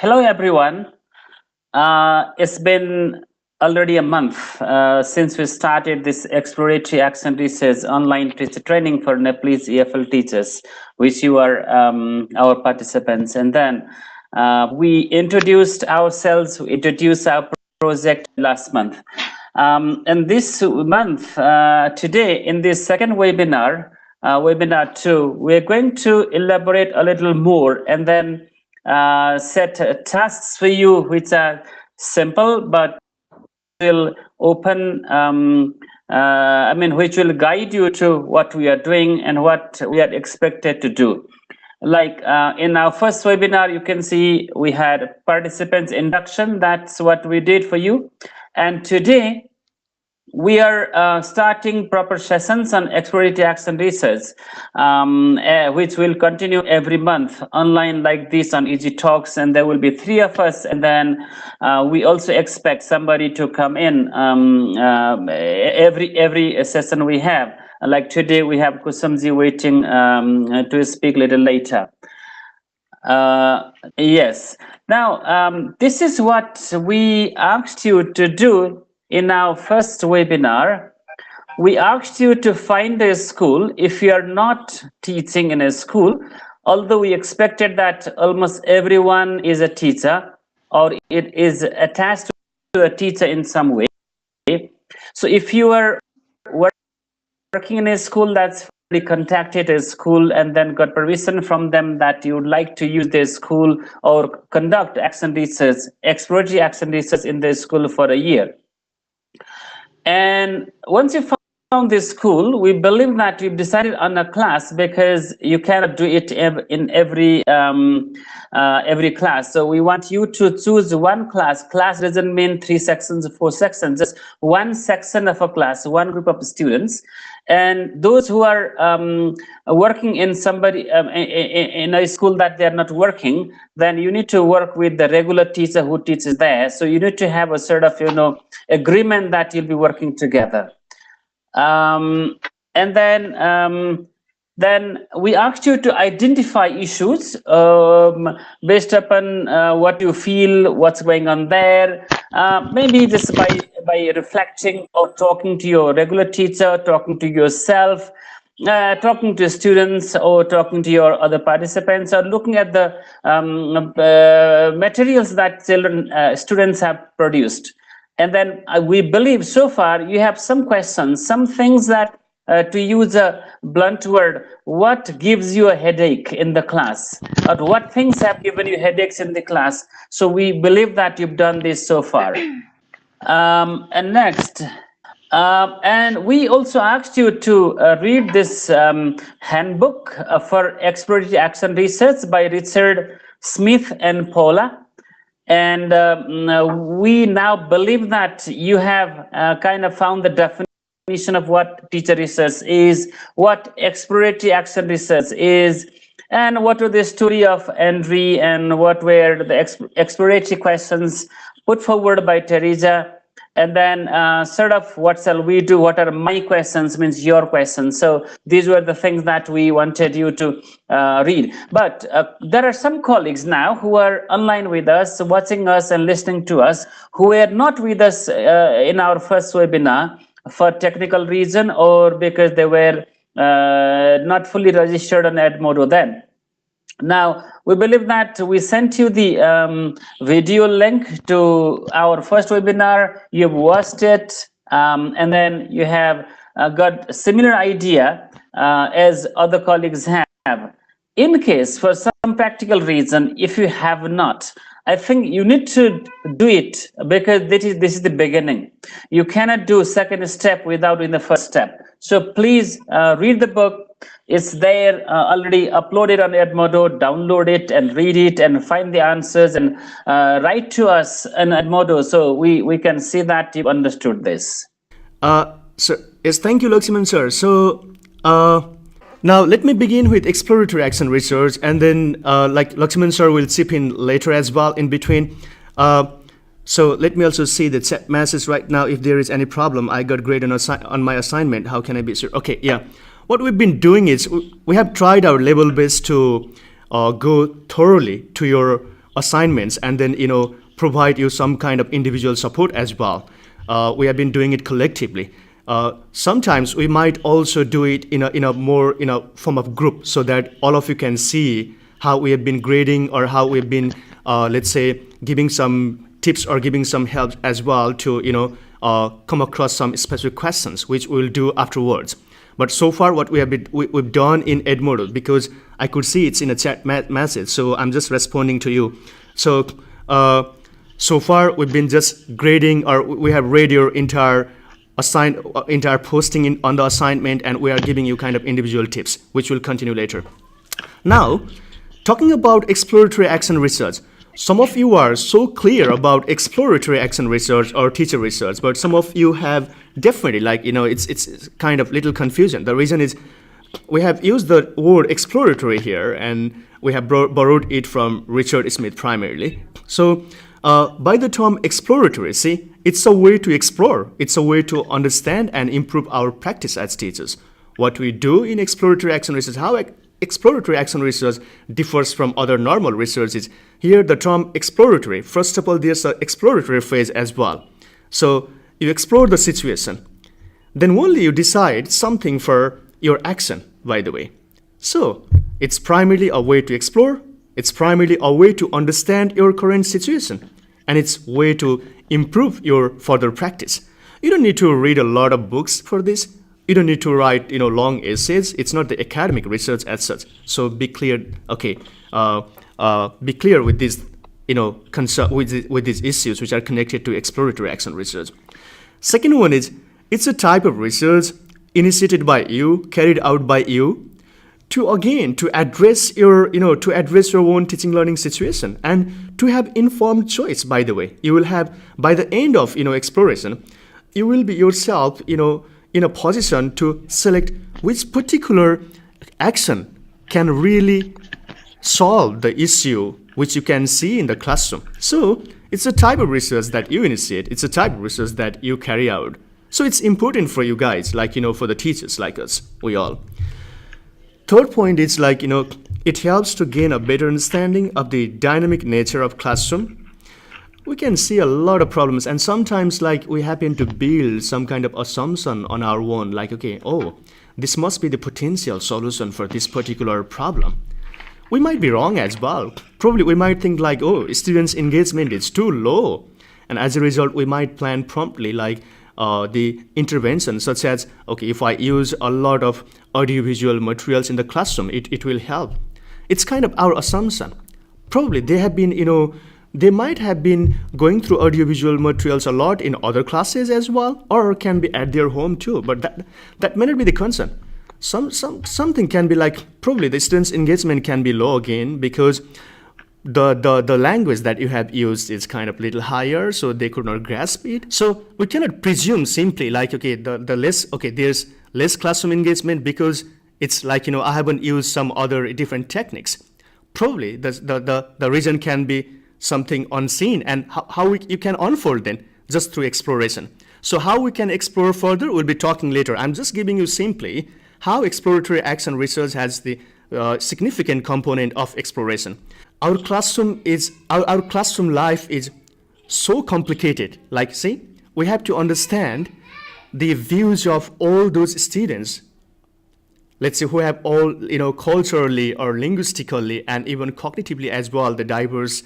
Hello, everyone. It's been already a month since we started this exploratory accent research online teacher training for Nepalese EFL teachers, which you are our participants. And then we introduced ourselves, we introduced our project last month. And this month, today, in this second webinar, webinar 2, we're going to elaborate a little more and then set tasks for you which are simple but will open which will guide you to what we are doing and what we are expected to do. Like in our first webinar, you can see we had participants induction. That's what we did for you. And today we are starting proper sessions on exploratory accent research, which will continue every month online like this on Easy Talks, and there will be 3 of us, and then we also expect somebody to come in every session we have. Like today, we have Kusumji waiting to speak a little later. Yes. Now, this is what we asked you to do in our first webinar. We asked you to find a school if you are not teaching in a school, although we expected that almost everyone is a teacher or it is attached to a teacher in some way. So if you are working in a school, that's contacted a school and then got permission from them that you would like to use their school or conduct accent research, exploratory accent research in their school for a year. And once you found this school, we believe that we've decided on a class because you cannot do it in every class. So we want you to choose one class. Class doesn't mean 3 sections, 4 sections, just one section of a class, one group of students. And those who are working in in a school that they are not working, then you need to work with the regular teacher who teaches there. So you need to have a sort of agreement that you'll be working together. And then we asked you to identify issues based upon what you feel, what's going on there. Maybe just by reflecting or talking to your regular teacher, talking to yourself, talking to students or talking to your other participants, or looking at the materials that students have produced. And then we believe so far you have some questions, some things that, to use a blunt word, what gives you a headache in the class? Or what things have given you headaches in the class? So we believe that you've done this so far. And next, and we also asked you to read this handbook for exploratory accent research by Richard Smith and Paula. And we now believe that you have kind of found the definition of what teacher research is, what exploratory accent research is, and what was the story of Henry, and what were the exploratory questions put forward by Teresa. And then sort of what shall we do? What are my questions means your questions. So these were the things that we wanted you to read. But there are some colleagues now who are online with us, watching us and listening to us, who were not with us in our first webinar for technical reason or because they were not fully registered on Edmodo then. Now, we believe that we sent you the video link to our first webinar. You've watched it, and then you have got a similar idea as other colleagues have. In case, for some practical reason, if you have not, I think you need to do it because this is the beginning. You cannot do second step without doing the first step. So please read the book. It's there already uploaded on Edmodo. Download it and read it and find the answers and write to us on Edmodo so we can see that you've understood this. So yes, thank you, Laximan sir. So now let me begin with exploratory accent research, and then like Laximan sir will chip in later as well in between. So let me also see the chat message right now. If there is any problem, I got grade on my assignment. How can I be sure? Okay, yeah. What we've been doing is we have tried our level best to go thoroughly to your assignments and then provide you some kind of individual support as well. We have been doing it collectively. Sometimes we might also do it in a more form of group, so that all of you can see how we have been grading, or how we've been let's say giving some tips or giving some help as well to come across some specific questions, which we'll do afterwards. But so far, what we've done in Edmodo, because I could see it's in a chat message, so I'm just responding to you. So so far we've been just grading, or we have read your entire posting on the assignment, and we are giving you kind of individual tips, which will continue later. Now, talking about exploratory action research. Some of you are so clear about exploratory action research or teacher research, but some of you have definitely, it's kind of little confusion. The reason is we have used the word exploratory here, and we have borrowed it from Richard Smith primarily. So by the term exploratory, see, it's a way to explore. It's a way to understand and improve our practice as teachers. What we do in exploratory action research, how exploratory action research differs from other normal research is, here the term exploratory, first of all, there's an exploratory phase as well. So you explore the situation, then only you decide something for your action, by the way. So it's primarily a way to explore, it's primarily a way to understand your current situation, and it's a way to improve your further practice. You don't need to read a lot of books for this. You don't need to write, long essays. It's not the academic research as such. So be clear. Okay, be clear with these, with these issues which are connected to exploratory action research. Second one is, it's a type of research initiated by you, carried out by you, to address your, to address your own teaching learning situation, and to have informed choice. By the way, you will have, by the end of exploration, you will be yourself, in a position to select which particular action can really solve the issue which you can see in the classroom. So it's a type of research that you initiate, it's a type of research that you carry out. So it's important for you guys, for the teachers like us, we all. Third point is it helps to gain a better understanding of the dynamic nature of classroom. We can see a lot of problems, and sometimes we happen to build some kind of assumption on our own, this must be the potential solution for this particular problem. We might be wrong as well. Probably we might think students' engagement is too low, and as a result we might plan promptly the intervention, such as, if I use a lot of audiovisual materials in the classroom, it will help. It's kind of our assumption. Probably they might have been going through audiovisual materials a lot in other classes as well, or can be at their home too, but that may not be the concern. Something can be probably the students' engagement can be low again, because the language that you have used is kind of little higher, so they could not grasp it. So we cannot presume simply there's less classroom engagement because it's I haven't used some other different techniques. Probably the reason can be something unseen, and how you can unfold then just through exploration. So how we can explore further, we'll be talking later. I'm just giving you simply how exploratory action research has the significant component of exploration. Our classroom life is so complicated. We have to understand the views of all those students, let's say, who have all, culturally or linguistically and even cognitively as well, the diverse,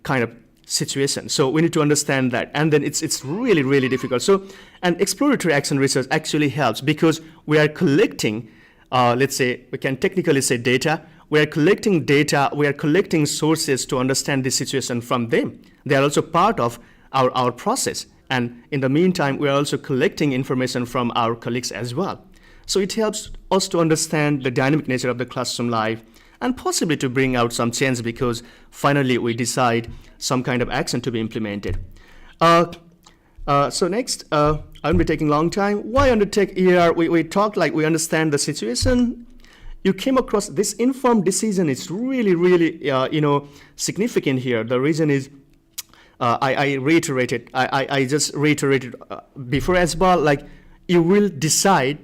kind of situation. So we need to understand that. And then it's really, really difficult. So, and exploratory action research actually helps because we are collecting, let's say, we can technically say data. We are collecting data, we are collecting sources to understand the situation from them. They are also part of our process. And in the meantime, we are also collecting information from our colleagues as well. So it helps us to understand the dynamic nature of the classroom life and possibly to bring out some change, because finally we decide some kind of action to be implemented. So next, I won't be taking a long time. Why undertake ER? We talked we understand the situation. You came across this informed decision. It's really, really, significant here. The reason is, I just reiterated before as well, you will decide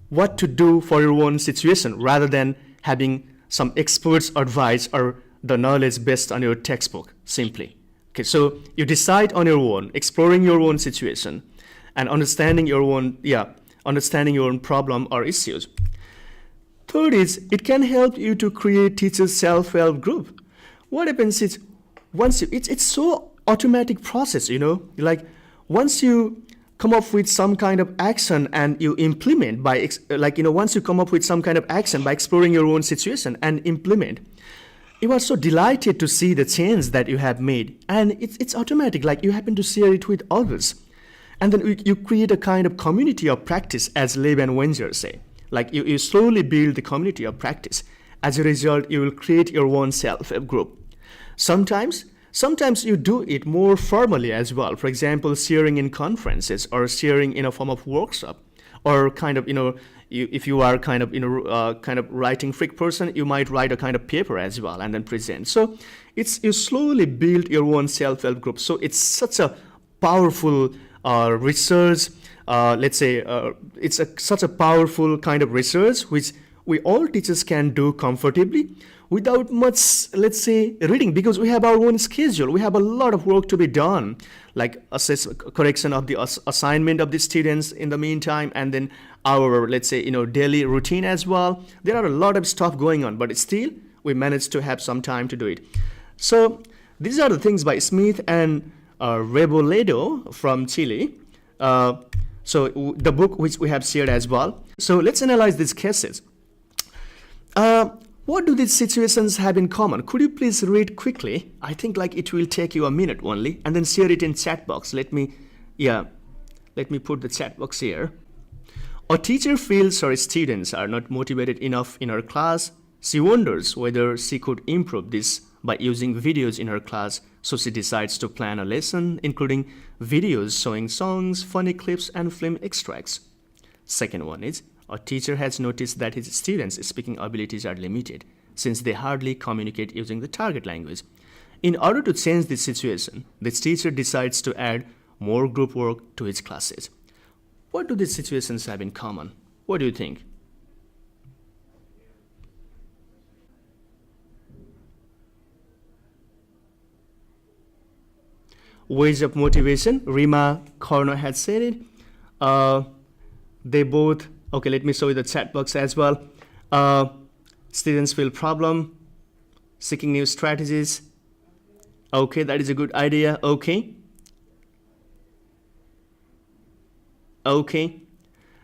what to do for your own situation rather than having some experts' advice or the knowledge based on your textbook, simply. Okay, so you decide on your own, exploring your own situation and understanding your own problem or issues. Third is, it can help you to create teachers' self-help group. What happens is, it's so automatic process, like once you come up with some kind of action and you implement once you come up with some kind of action by exploring your own situation and implement, you are so delighted to see the change that you have made, and it's automatic, like you happen to share it with others, and then you create a kind of community of practice, as Leib and Wenger say. Like you slowly build the community of practice. As a result, you will create your own self-help group. Sometimes you do it more formally as well. For example, sharing in conferences or sharing in a form of workshop, or kind of, if you are kind of writing freak person, you might write a kind of paper as well and then present. So you slowly build your own self-help group. So it's such a powerful research. Such a powerful kind of research which we all teachers can do comfortably without much, reading, because we have our own schedule. We have a lot of work to be done, like correction of the assignment of the students in the meantime, and then our, daily routine as well. There are a lot of stuff going on, but still we managed to have some time to do it. So these are the things by Smith and Reboledo from Chile. So the book which we have shared as well. So let's analyze these cases. What do these situations have in common? Could you please read quickly? I think like it will take you a minute only, and then share it in chat box. Let me put the chat box here. A teacher feels her students are not motivated enough in her class. She wonders whether she could improve this by using videos in her class, so she decides to plan a lesson including videos showing songs, funny clips, and film extracts. Second one is, a teacher has noticed that his students' speaking abilities are limited since they hardly communicate using the target language. In order to change this situation, this teacher decides to add more group work to his classes. What do these situations have in common? What do you think? Ways of motivation, Rima Corner had said it. They both, okay, let me show you the chat box as well. Students feel problem, seeking new strategies. Okay, that is a good idea. Okay.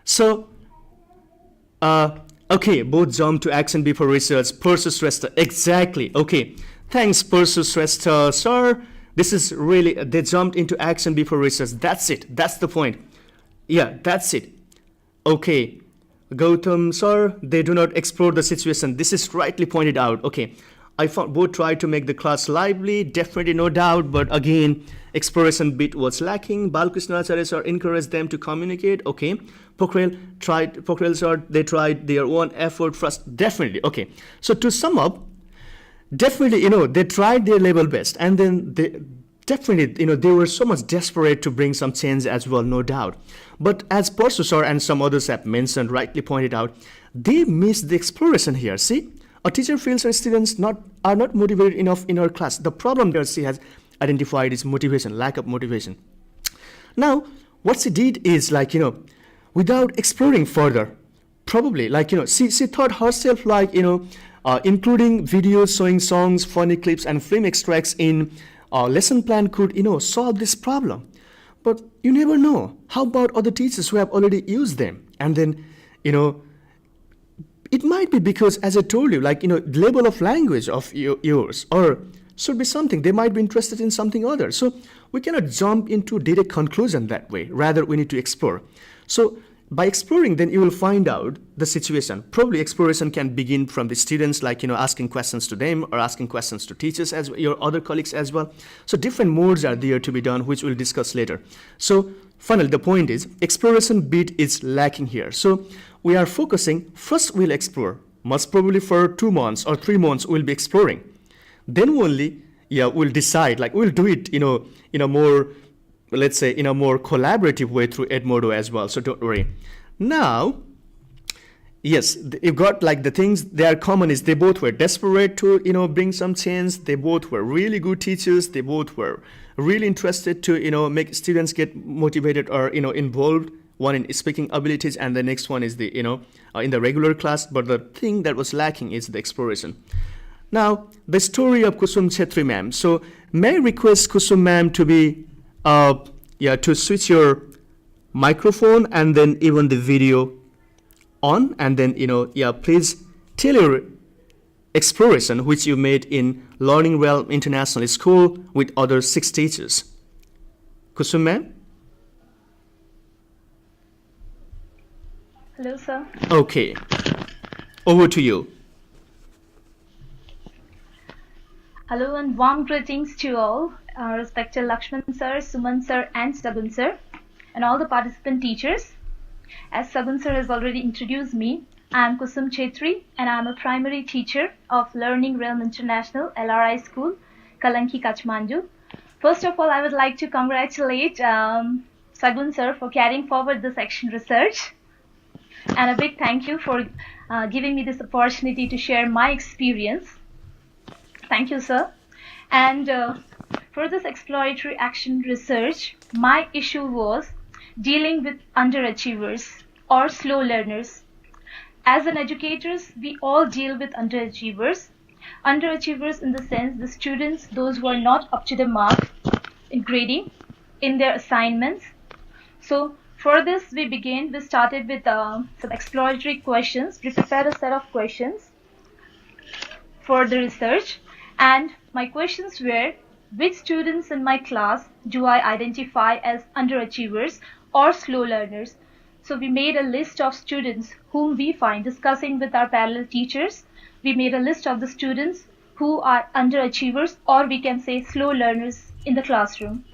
So, okay, both jump to action before research. Persu Shrestha, exactly. Okay, thanks Persu Shrestha, sir. This is really, they jumped into action before research. That's it. That's the point. Yeah, that's it. Okay, Gautam, sir, they do not explore the situation. This is rightly pointed out. Okay, I found both tried to make the class lively, definitely no doubt, but again, exploration bit was lacking. Balkrishna Acharya sir encouraged them to communicate. Okay, Pokhrel sir, they tried their own effort first. Definitely. Okay, so to sum up, definitely, they tried their level best, and then they definitely, they were so much desperate to bring some change as well, no doubt. But as Persu sir and some others have mentioned, rightly pointed out, they missed the exploration here. See, a teacher feels her students are not motivated enough in her class. The problem that she has identified is motivation, lack of motivation. Now, what she did is without exploring further, probably she thought herself including videos showing songs, funny clips, and film extracts in lesson plan could solve this problem. But you never know. How about other teachers who have already used them? And then it might be because, as I told you, level of language of yours, or should be something they might be interested in something other. So we cannot jump into direct conclusion that way. Rather, we need to explore. So by exploring, then you will find out the situation. Probably exploration can begin from the students, asking questions to them or asking questions to teachers as your other colleagues as well. So different modes are there to be done, which we'll discuss later. So finally, the point is exploration bit is lacking here. So we are focusing, first we'll explore, most probably for 2 months or 3 months we'll be exploring. Then only, we'll decide, we'll do it, in a more, in a more collaborative way through Edmodo as well. So don't worry. Now, Yes, you got like the things they are common is they both were desperate to bring some change. They both were really good teachers. They both were really interested to make students get motivated or involved. One in speaking abilities, and the next one is the in the regular class. But the thing that was lacking is the exploration. Now the story of Kusum Chetri ma'am. So may I request Kusum ma'am to be to switch your microphone and then even the video on, and then please tell your exploration which you made in Learning Realm International School with other 6 teachers. Kusum ma'am? Hello, sir. Okay, over to you. Hello and warm greetings to all, respected Lakshman sir, Suman sir and Sagun sir, and all the participant teachers. As Sagun sir has already introduced me, I am Kusum Chetri and I am a primary teacher of Learning Realm International LRI School, Kalanki, Kathmandu. First of all, I would like to congratulate Sagun sir for carrying forward this action research. And a big thank you for giving me this opportunity to share my experience. Thank you, sir. And for this exploratory action research, my issue was dealing with underachievers or slow learners. As an educators, we all deal with underachievers. Underachievers in the sense the students, those who are not up to the mark in grading, in their assignments. So for this, we started with some exploratory questions. We prepared a set of questions for the research. And my questions were, which students in my class do I identify as underachievers or slow learners? So we made a list of students whom we find discussing with our parallel teachers. We made a list of the students who are underachievers, or we can say slow learners in the classroom.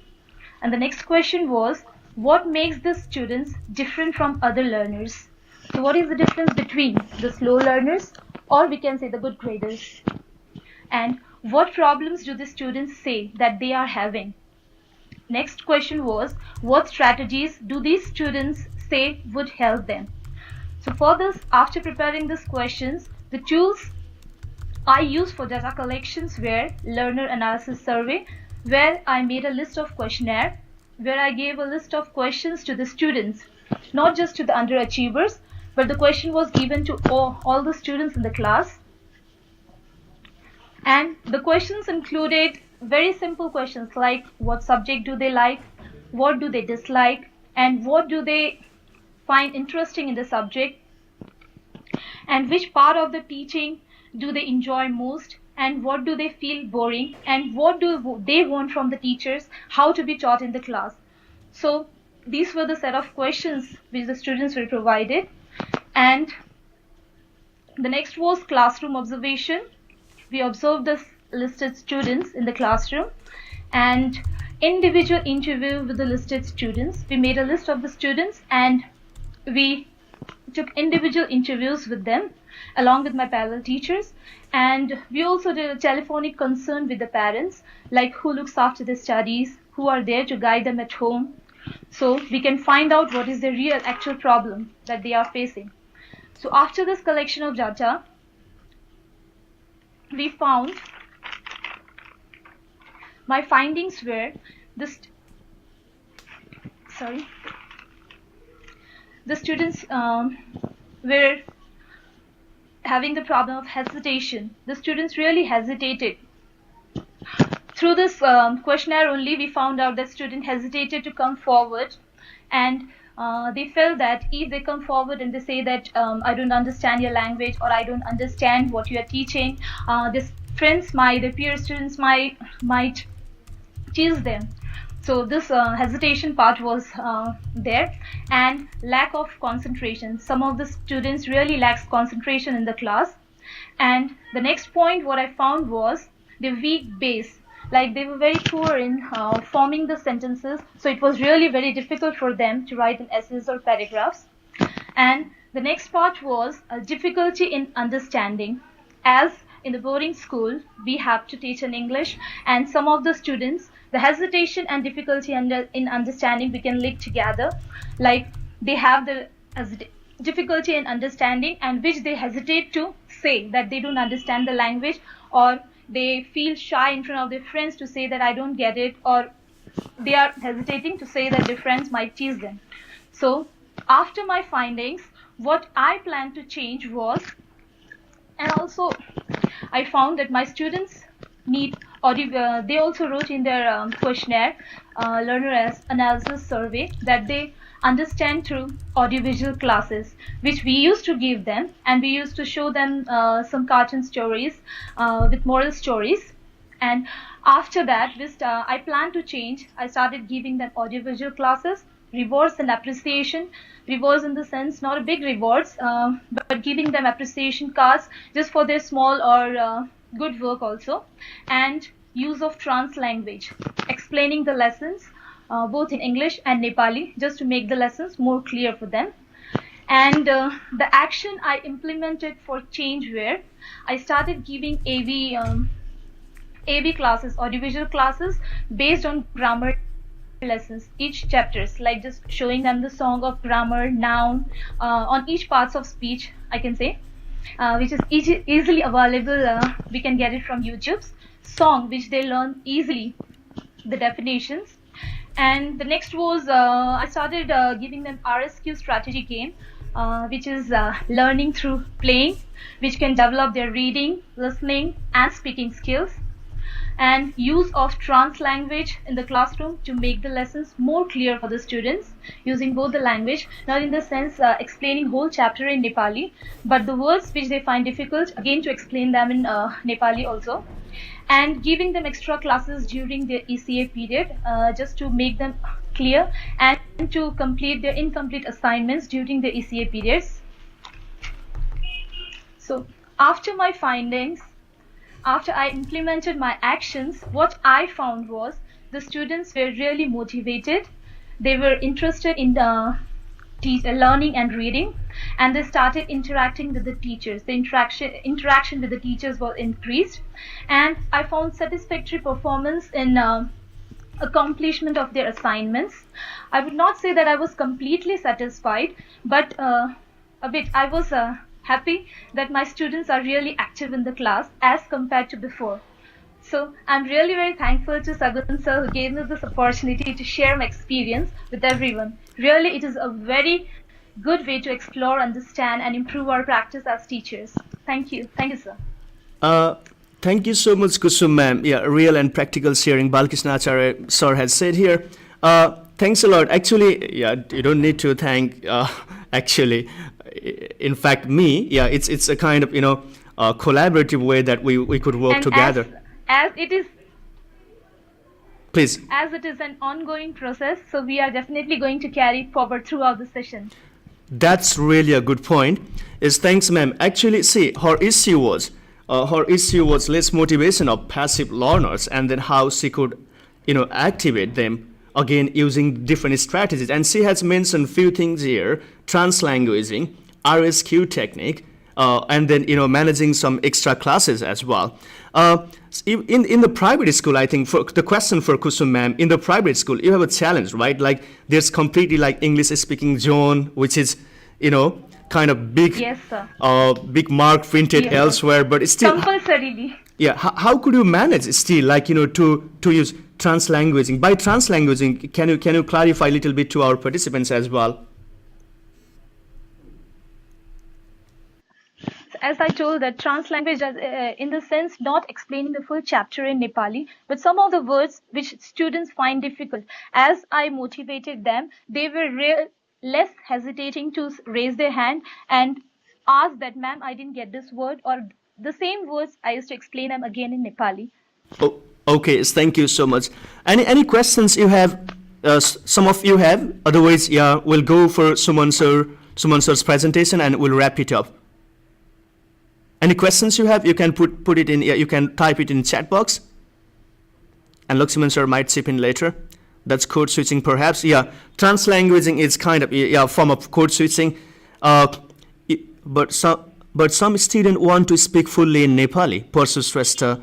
And the next question was, what makes the students different from other learners? So what is the difference between the slow learners, or we can say the good graders? And what problems do the students say that they are having? Next question was, what strategies do these students say would help them? So for this, after preparing these questions, the tools I used for data collections were learner analysis survey, where I made a list of questionnaire, where I gave a list of questions to the students, not just to the underachievers, but the question was given to all the students in the class. And the questions included very simple questions like, what subject do they like, what do they dislike, and what do they find interesting in the subject, and which part of the teaching do they enjoy most, and what do they feel boring, and what do they want from the teachers, how to be taught in the class. So these were the set of questions which the students were provided. And the next was classroom observation. We observed the listed students in the classroom and individual interview with the listed students. We made a list of the students and we took individual interviews with them along with my parallel teachers. And we also did a telephonic concern with the parents, like who looks after their studies, who are there to guide them at home. So we can find out what is the real actual problem that they are facing. So after this collection of data, we found my findings were the students were having the problem of hesitation. The students really hesitated. Through this questionnaire only, we found out that students hesitated to come forward, and they felt that if they come forward and they say that I don't understand your language, or I don't understand what you are teaching, their peer students might tease them. So this hesitation part was there, and lack of concentration. Some of the students really lacks concentration in the class. And the next point what I found was the weak base. Like they were very poor in forming the sentences, so it was really very difficult for them to write in essays or paragraphs. And the next part was a difficulty in understanding. As in the boarding school, we have to teach in English, and some of the students, the hesitation and difficulty in understanding, we can link together. Like they have the difficulty in understanding, and which they hesitate to say that they don't understand the language, or they feel shy in front of their friends to say that I don't get it, or they are hesitating to say that their friends might tease them. So after my findings, what I planned to change was, and also I found that my students need audio. They also wrote in their questionnaire, learner analysis survey, that they understand through audiovisual classes, which we used to give them, and we used to show them some cartoon stories with moral stories. And after that, I planned to change. I started giving them audiovisual classes, rewards and appreciation. Rewards in the sense, not a big rewards, but giving them appreciation cards just for their small or good work also. And use of trans language, explaining the lessons both in English and Nepali, just to make the lessons more clear for them. And the action I implemented for change were, I started giving AV classes, audiovisual classes based on grammar lessons, each chapters, like just showing them the song of grammar, noun, on each parts of speech, I can say, which is easily available. We can get it from YouTube's song, which they learn easily the definitions. And the next was, I started giving them RSQ strategy game, which is learning through playing, which can develop their reading, listening, and speaking skills. And use of trans language in the classroom to make the lessons more clear for the students, using both the language, not in the sense explaining whole chapter in Nepali, but the words which they find difficult, again to explain them in Nepali also. And giving them extra classes during their ECA period, just to make them clear and to complete their incomplete assignments during the ECA periods. So after my findings, after I implemented my actions, what I found was the students were really motivated. They were interested in the learning and reading, and they started interacting with the teachers. The interaction with the teachers was increased, and I found satisfactory performance in accomplishment of their assignments. I would not say that I was completely satisfied, but a bit. I was happy that my students are really active in the class as compared to before. So I'm really very thankful to Sagun sir, who gave me this opportunity to share my experience with everyone. Really, it is a very good way to explore, understand, and improve our practice as teachers. Thank you. Thank you, sir. Thank you so much, Kusum ma'am. Yeah, real and practical sharing, Balkishna Acharya sir has said here. Thanks a lot. Actually, yeah, you don't need to thank, actually, in fact, me. Yeah, it's a kind of, collaborative way that we could work And together. as it is Please. as it is an ongoing process, so we are definitely going to carry it forward throughout the session. That's really a good point. Is thanks, ma'am. Actually, see, her issue was less motivation of passive learners, and then how she could, activate them again using different strategies. And she has mentioned few things here: translanguaging, RSQ technique, and then managing some extra classes as well. In the private school, I think for the question for Kusum ma'am, in the private school you have a challenge, right? Like there's completely like English speaking zone, which is kind of big, Yes, sir. big mark printed Yes, elsewhere, but it's still Compulsorily. yeah. How could you manage still like to use translanguaging? By translanguaging, can you clarify a little bit to our participants as well? As I told, that trans language, in the sense not explaining the full chapter in Nepali, but some of the words which students find difficult. As I motivated them, they were less hesitating to raise their hand and ask that, ma'am, I didn't get this word, or the same words I used to explain them again in Nepali. Oh, okay. Thank you so much. Any questions you have? Some of you have. Otherwise, yeah, we'll go for Suman sir's presentation and we'll wrap it up. Any questions you have, you can put it in. Yeah, you can type it in chat box, and Lakshman sir might chip in later. That's code switching, perhaps. Yeah, translanguaging is kind of a form of code switching. But some students want to speak fully in Nepali. Parsu Shrestha.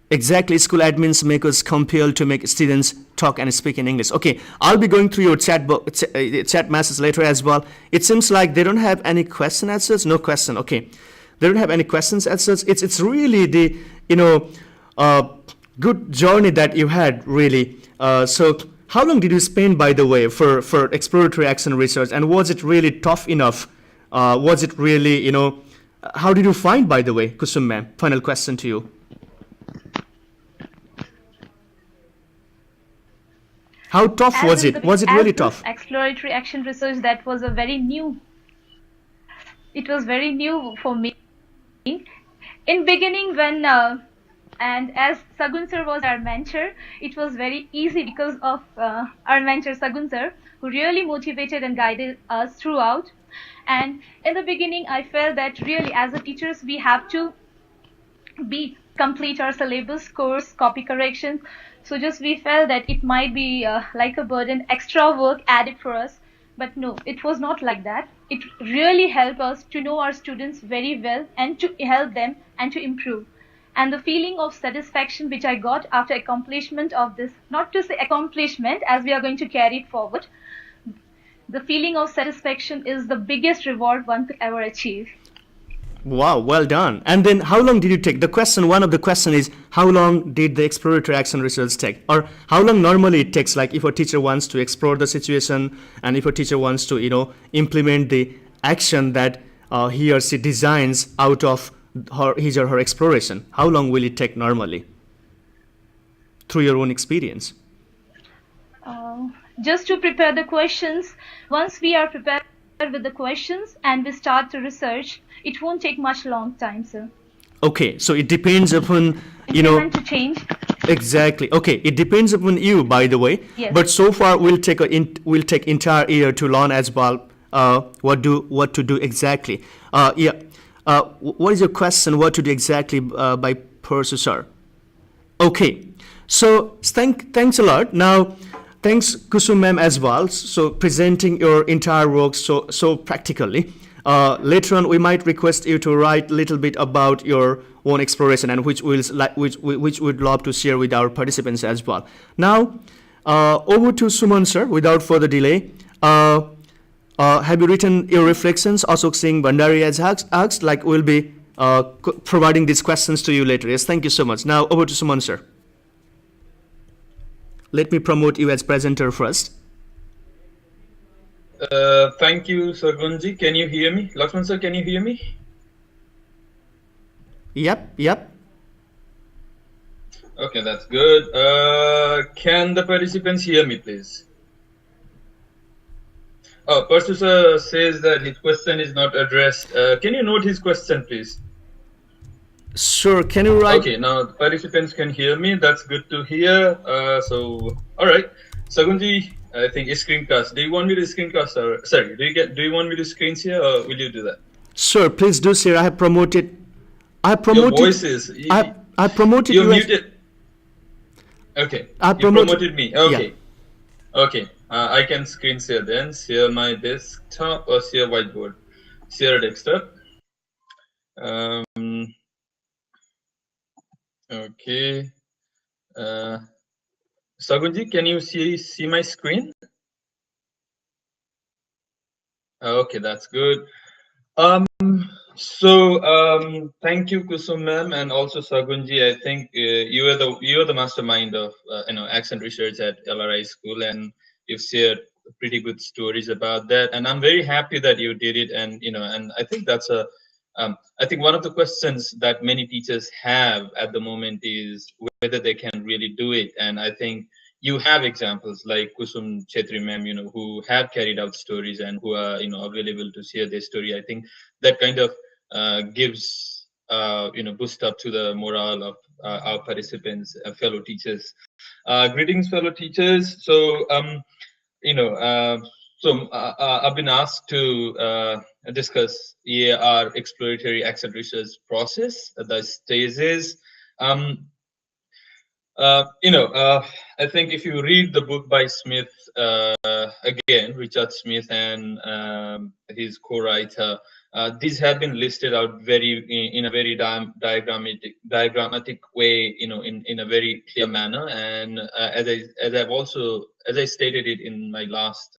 Exactly, school admins make us compelled to make students talk and speak in English. Okay, I'll be going through your chat message later as well. It seems like they don't have any question as such. No question. Okay, they don't have any questions as such. It's really the uh, good journey that you had really. So how long did you spend, by the way, for exploratory action research, and was it really tough enough? Was it really how did you find, by the way, Kusum ma'am? Final question to you. How tough was it? Was it really tough? Exploratory action research, that was a very new. It was very new for me. In beginning, when and as Sagun sir was our mentor, it was very easy because of our mentor Sagun sir, who really motivated and guided us throughout. And in the beginning, I felt that really, as a teachers, we have to complete our syllabus, course, copy corrections. So just we felt that it might be like a burden, extra work added for us. But no, it was not like that. It really helped us to know our students very well and to help them and to improve. And the feeling of satisfaction which I got after accomplishment of this, not to say accomplishment as we are going to carry it forward, the feeling of satisfaction is the biggest reward one could ever achieve. Wow, well done. And then how long did you take? One of the question is, how long did the exploratory action research take? Or how long normally it takes, like if a teacher wants to explore the situation and if a teacher wants to, implement the action that he or she designs out of his or her exploration. How long will it take normally? Through your own experience. Just to prepare the questions, once we are prepared with the questions and we start to research, it won't take much long time, sir. Okay, so it depends upon to change. Exactly. Okay, it depends upon you, by the way. Yes. But so far, we'll take entire year to learn as well. What to do exactly? What is your question? What to do exactly by Persu sir? Okay, so thanks a lot. Now, thanks Kusum ma'am as well. So presenting your entire work so practically. Later on, we might request you to write a little bit about your own exploration, and which we'd love to share with our participants as well. Now, over to Suman sir. Without further delay, have you written your reflections? Ashok Singh Bandari has asked. Like we'll be providing these questions to you later. Yes, thank you so much. Now over to Suman sir. Let me promote you as presenter first. Thank you, Sargunji. Can you hear me? Lakshman sir, can you hear me? Yep. Okay, that's good. Can the participants hear me, please? Oh, Persu sir says that his question is not addressed. Can you note his question, please? Sure. Can you write? Okay, now the participants can hear me. That's good to hear. All right. Sagunji, I think screencast. Do you want me to screencast? Or sorry, do you want me to screen share, or will you do that? Sure, please do share. I have promoted. Your voices. I promoted you. You muted. Okay. You promoted me. Okay. Yeah. Okay. I can screen share then. Share my desktop or share whiteboard. Share desktop. Okay. Sagunji, can you see my screen? Okay, that's good. Thank you, Kusum ma'am, and also Sagunji. I think you are the mastermind of accent research at LRI school, and you've shared pretty good stories about that. And I'm very happy that you did it. And and I think that's I think one of the questions that many teachers have at the moment is whether they can really do it. And I think you have examples like Kusum Chetri ma'am, who have carried out stories and who are, available to share their story. I think that kind of gives, boost up to the morale of our participants, fellow teachers. Greetings, fellow teachers. So, I've been asked to discuss EAR exploratory accent research process, the stages. I think if you read the book by Smith, again, Richard Smith, and his co-writer, These have been listed out in a very diagrammatic way, in a very clear manner. And as I stated it in my last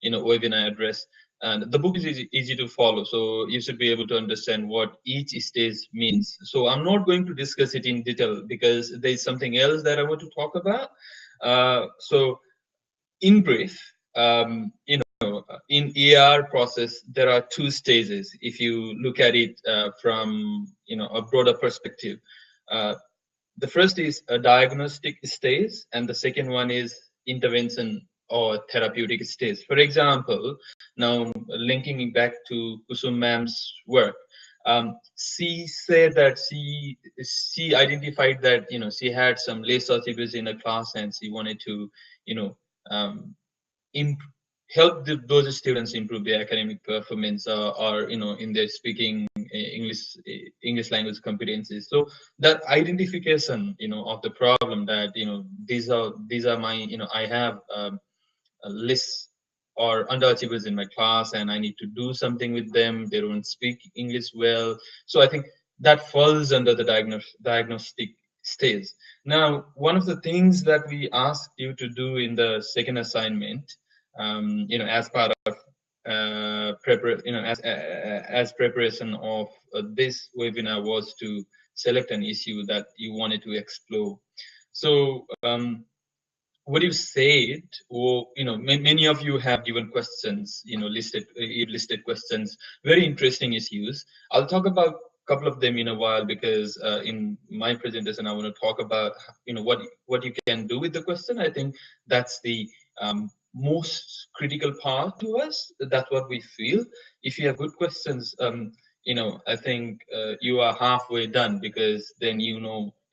webinar address, and the book is easy to follow, so you should be able to understand what each stage means. So I'm not going to discuss it in detail because there's something else that I want to talk about. So in brief, in ER process, there are two stages. If you look at it from a broader perspective, the first is a diagnostic stage, and the second one is intervention or therapeutic stage. For example, now linking it back to Kusum ma'am's work, she said that she identified that she had some less achievers in a class, and she wanted to um, help those students improve their academic performance, or in their speaking English language competencies. So that identification of the problem, that these are my I have a list or underachievers in my class, and I need to do something with them. They don't speak English well. So I think that falls under the diagnostic stage. Now, one of the things that we asked you to do in the second assignment, as part of as preparation of this webinar, was to select an issue that you wanted to explore. So what you said, or many of you have given questions, you've listed questions, very interesting issues. I'll talk about a couple of them in a while, because in my presentation I want to talk about what you can do with the question. I think that's the most critical part to us. That's what we feel. If you have good questions, I think you are halfway done, because then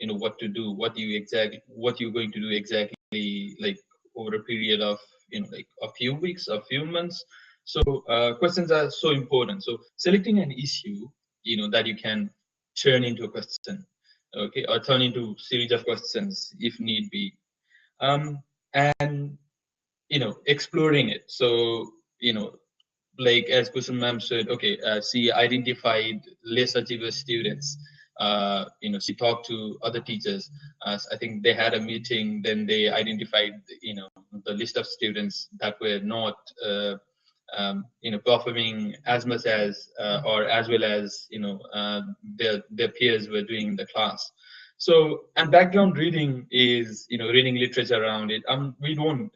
what to do, what you're going to do exactly, like over a period of like a few weeks, a few months. So questions are so important. So selecting an issue that you can turn into a question, okay, or turn into series of questions if need be, and exploring it. So like as Kusum ma'am said, okay, she identified less achiever students. She talked to other teachers. I think they had a meeting. Then they identified, the list of students that were not, performing as much as or as well as their peers were doing in the class. So, and background reading is reading literature around it. We don't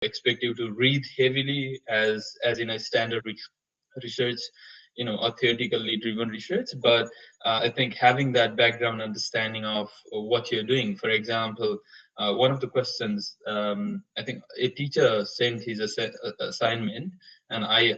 expect you to read heavily as in a standard research, or theoretically driven research, but I think having that background understanding of what you're doing. For example, one of the questions, I think a teacher sent his assignment, and I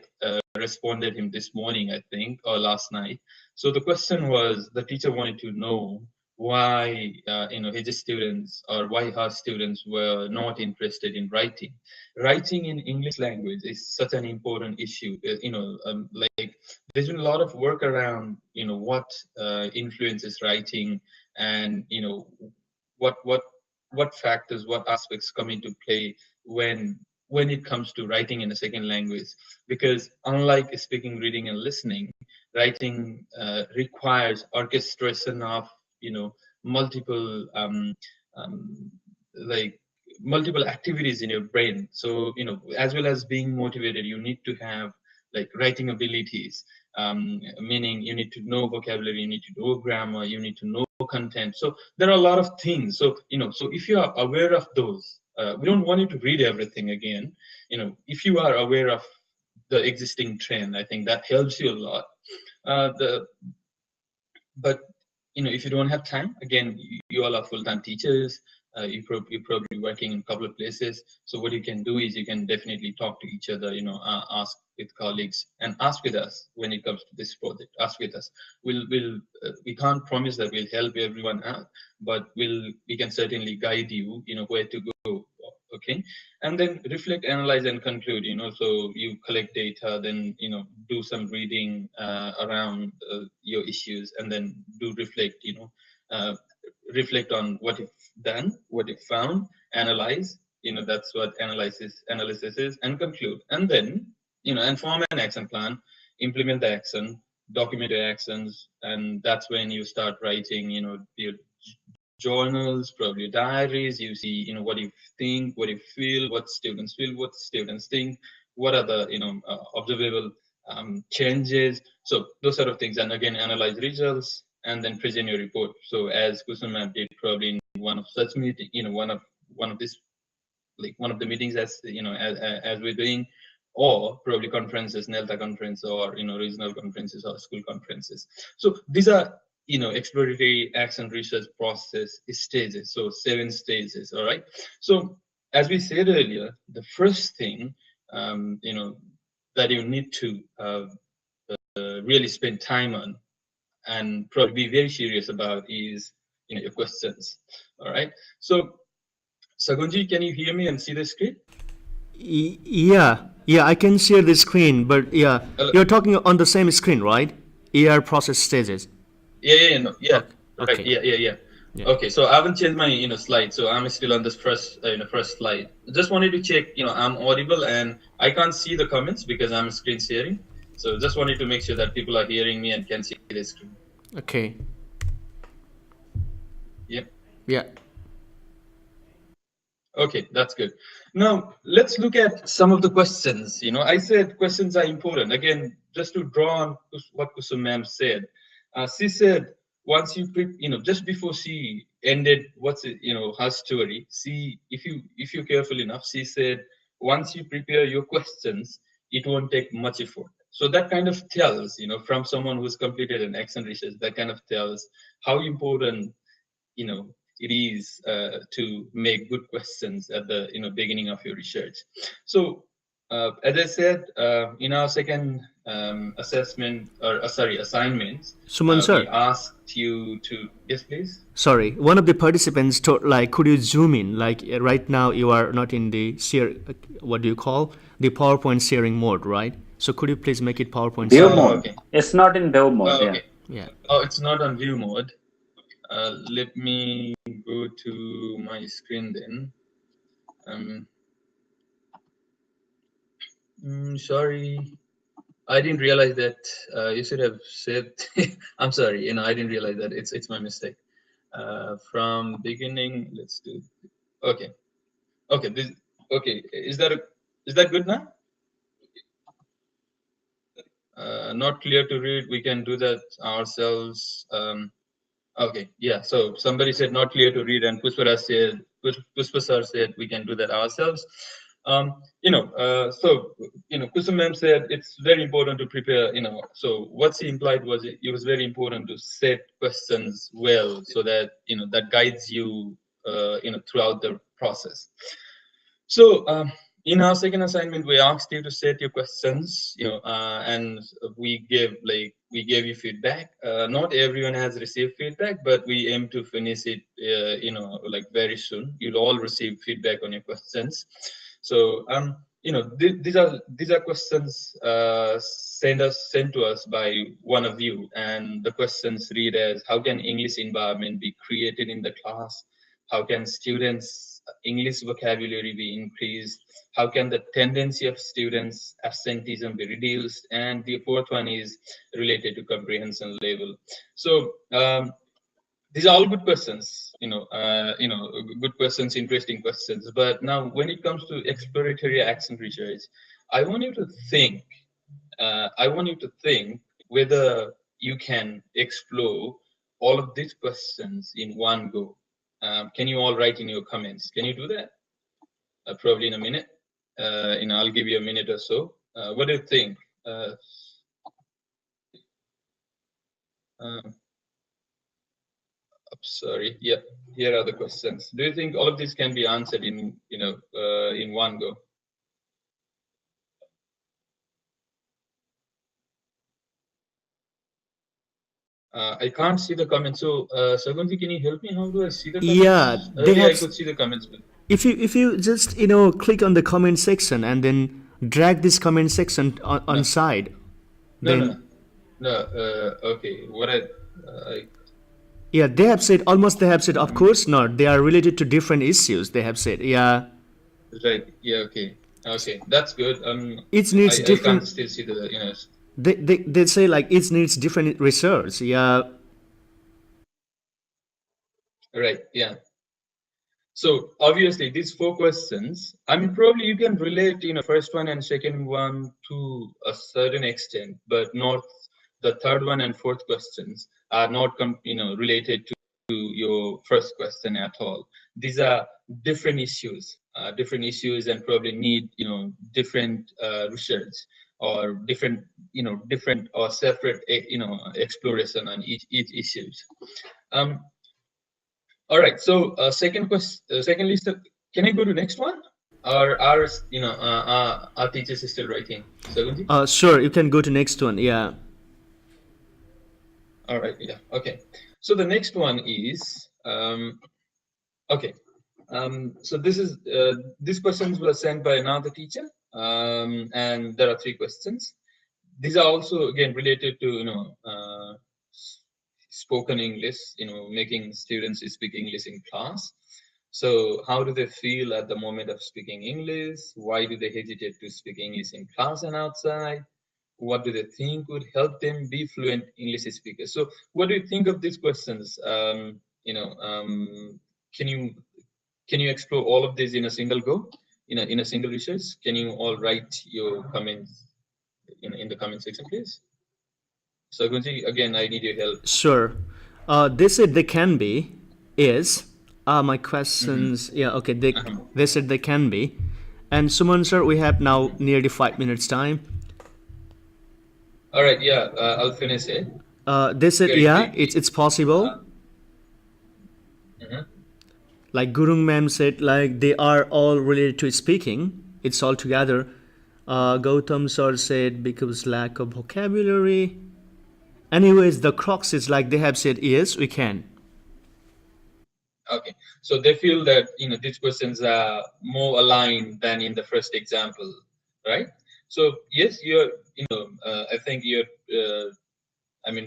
responded him this morning, I think, or last night. So the question was, the teacher wanted to know why his students, or why her students, were not interested in writing. Writing in English language is such an important issue. Like there's been a lot of work around what influences writing, and what factors, what aspects come into play when it comes to writing in a second language. Because unlike speaking, reading, and listening, writing requires orchestration of multiple like multiple activities in your brain. So as well as being motivated, you need to have like writing abilities, meaning you need to know vocabulary, you need to know grammar, you need to know content. So there are a lot of things. So so if you are aware of those, we don't want you to read everything again. If you are aware of the existing trend, I think that helps you a lot. But if you don't have time, again, you all are full-time teachers, you're probably working in a couple of places. So what you can do is you can definitely talk to each other, ask with colleagues, and ask with us when it comes to this project. Ask with us. We can't promise that we'll help everyone out, but we can certainly guide you, where to go. Okay, and then reflect, analyze, and conclude. So you collect data, then do some reading around your issues, and then do reflect. Reflect on what you've done, what you've found, analyze. That's what analysis is, and conclude, and then and form an action plan. implement the action, document your actions, and that's when you start writing, your journals, probably diaries. You see, what you think, what you feel, what students think, what are the, observable changes. So those sort of things, and again, analyze results and then present your report. So as Kusum did probably in one of such meeting, one of this, like one of the meetings as as we're doing, or probably conferences, NELTA conference, or regional conferences or school conferences. So these are exploratory action research process stages. So 7 stages. All right. So as we said earlier, the first thing that you need to really spend time on and probably be very serious about is your questions. All right. So Sagunji, can you hear me and see the screen? Yeah, I can share the screen, but yeah, Hello? you're talking on the same screen, right? ER process stages. Yeah, no, yeah, Okay. right, yeah. Okay, so I haven't changed my slide, so I'm still on this first first slide. Just wanted to check, I'm audible and I can't see the comments because I'm screen sharing. So just wanted to make sure that people are hearing me and can see the screen. Okay. Yep. Yeah. Okay, that's good. Now let's look at some of the questions. I said questions are important. Again, just to draw on what Kusum ma'am said. She said once you just before she ended her story, see if you're careful enough, she said once you prepare your questions, it won't take much effort. So that kind of tells, from someone who's completed an action research, that kind of tells how important it is to make good questions at the beginning of your research. So as I said, in our second assessment, or assignment, Suman sir. we asked you to, yes please. Sorry, one of the participants told, like, could you zoom in? Like, right now you are not in the share, what do you call, the PowerPoint sharing mode, right? So could you please make it PowerPoint View sharing? mode. Okay. It's not in view mode. Okay. Yeah. Oh, it's not on view mode. Let me go to my screen then. Sorry, I didn't realize that. You should have said. I'm sorry. I didn't realize that. It's my mistake. From beginning, let's do. Okay. Okay. Okay. Is that good now? Not clear to read. We can do that ourselves. Okay. Yeah. So somebody said not clear to read, and Pushpa sir said we can do that ourselves. Kusum ma'am said it's very important to prepare, so what she implied was it was very important to set questions well, so that, that guides you, throughout the process. So in our second assignment, we asked you to set your questions, and we gave you feedback. Not everyone has received feedback, but we aim to finish it, very soon. You'll all receive feedback on your questions. So these are questions sent to us by one of you, and the questions read as: how can English environment be created in the class? How can students' English vocabulary be increased? How can the tendency of students' absenteeism be reduced? And the fourth one is related to comprehension level. So these are all good questions, good questions, interesting questions. But now, when it comes to exploratory action research, I want you to think. Whether you can explore all of these questions in one go. Can you all write in your comments? Can you do that? Probably in a minute. I'll give you a minute or so. What do you think? Sorry. Yeah. Here are the questions. Do you think all of these can be answered in in one go? I can't see the comments. So, Sagunji, can you help me? How do I see the comments? Yeah, Earlier I could see the comments, but if you just click on the comment section and then drag this comment section on side. No. Okay. What I yeah, they have said of course not. They are related to different issues. They have said, yeah. Right. Yeah. Okay. That's good. It needs I different. can't still see the They say like it needs different research. Yeah. Right. Yeah. So obviously these four questions, I mean, probably you can relate, first one and second one to a certain extent, but not the third one and fourth questions are not, related to your first question at all. These are different issues, and probably need, different research, or different or separate, exploration on each issues. Um, all right. So, second question. Secondly, can I go to next one? Or our teachers is still writing. Sagunji? Sure, you can go to next one. Yeah. All right. Yeah. Okay. So the next one is okay. So these questions were sent by another teacher, and there are three questions. These are also again related to spoken English, making students speak English in class. So how do they feel at the moment of speaking English? Why do they hesitate to speak English in class and outside? What do they think would help them be fluent English speakers? So what do you think of these questions? Can you explore all of this in a single go, in a single research? Can you all write your comments in the comment section, please? So Gunji, again, I need your help. Sure. They said they can be. Is my Mm-hmm. questions? Yeah. Okay. They Uh-huh. they said they can be. And Suman sir, we have now nearly 5 minutes time. All right, yeah, I'll finish it They said very yeah, quickly. it's possible. Mhm. Like Gurung ma'am said, like they are all related to speaking. It's all together. Gautam sir said because lack of vocabulary. Anyways, the crux is like they have said yes, we can. Okay, so they feel that these questions are more aligned than in the first example, right? So yes, I think you're